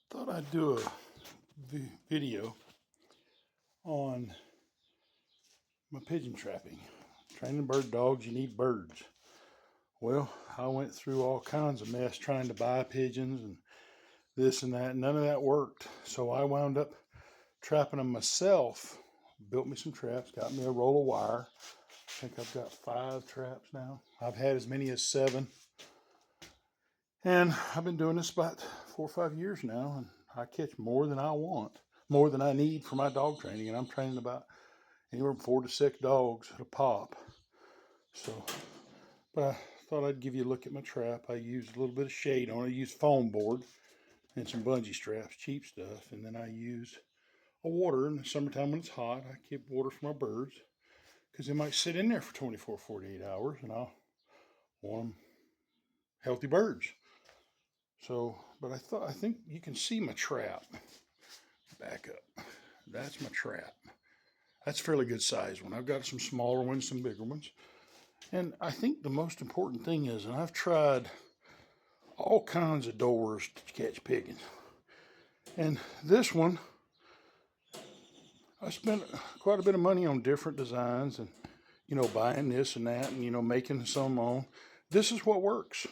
Thought I'd do a video on my pigeon trapping. Training bird dogs, you need birds. Well, I went through all kinds of mess trying to buy pigeons and this and that. None of that worked. So I wound up trapping them myself. Built me some traps, got me a roll of wire. I think I've got 5 traps now. I've had as many as 7. And I've been doing this about 4 or 5 years now, and I catch more than I want, more than I need for my dog training. And I'm training about anywhere from 4 to 6 dogs at a pop. So, but I thought I'd give you a look at my trap. I used a little bit of shade on it. I used foam board and some bungee straps, cheap stuff. And then I use a water in the summertime when it's hot. I keep water for my birds because they might sit in there for 24, 48 hours, and I'll want them healthy birds. So, but I think you can see my trap. Back up. That's my trap. That's a fairly good size one. I've got some smaller ones, some bigger ones. And I think the most important thing is, and I've tried all kinds of doors to catch pigeons. And this one, I spent quite a bit of money on different designs and, buying this and that and, making some on. This is what works.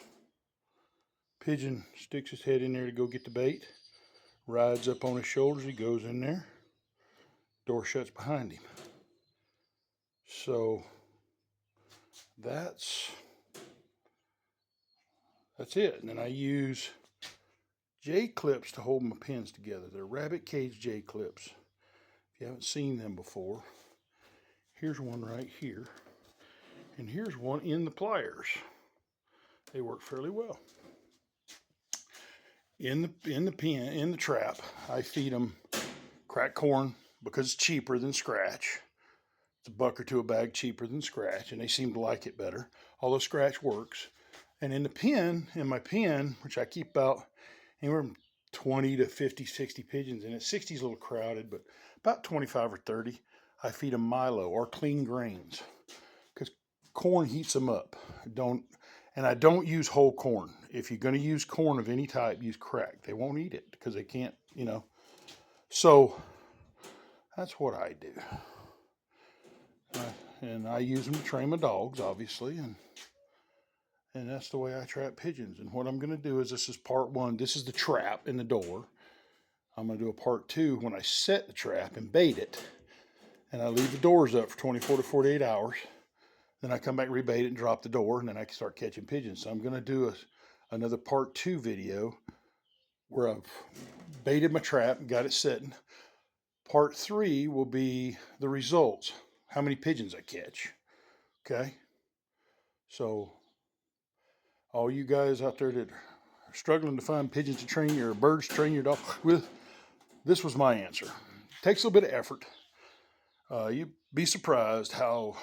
Pigeon sticks his head in there to go get the bait, rides up on his shoulders, he goes in there, door shuts behind him. So that's it. And then I use J-clips to hold my pins together. They're rabbit cage J-clips. If you haven't seen them before, here's one right here, and here's one in the pliers. They work fairly well. In the trap, I feed them cracked corn because it's cheaper than scratch. It's $1 or $2 a bag cheaper than scratch, and they seem to like it better, although scratch works. And in my pen, which I keep about anywhere from 20 to 50, 60 pigeons in it. 60 is a little crowded, but about 25 or 30, I feed them Milo or clean grains because corn heats them up. I don't use whole corn. If you're going to use corn of any type, use cracked. They won't eat it because they can't, So that's what I do. And I use them to train my dogs, obviously, and that's the way I trap pigeons. And what I'm going to do is, this is part 1. This is the trap in the door. I'm going to do a part 2 when I set the trap and bait it. And I leave the doors up for 24 to 48 hours. Then I come back, rebait it, and drop the door, and then I can start catching pigeons. So I'm going to do another part 2 video where I've baited my trap and got it setting. Part 3 will be the results, how many pigeons I catch. Okay? So all you guys out there that are struggling to find pigeons to train your birds to train your dog with, this was my answer. It takes a little bit of effort. You'd be surprised how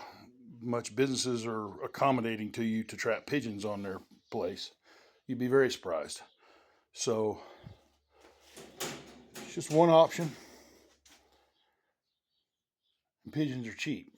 much businesses are accommodating to you to trap pigeons on their place. You'd be very surprised. So it's just one option. And pigeons are cheap.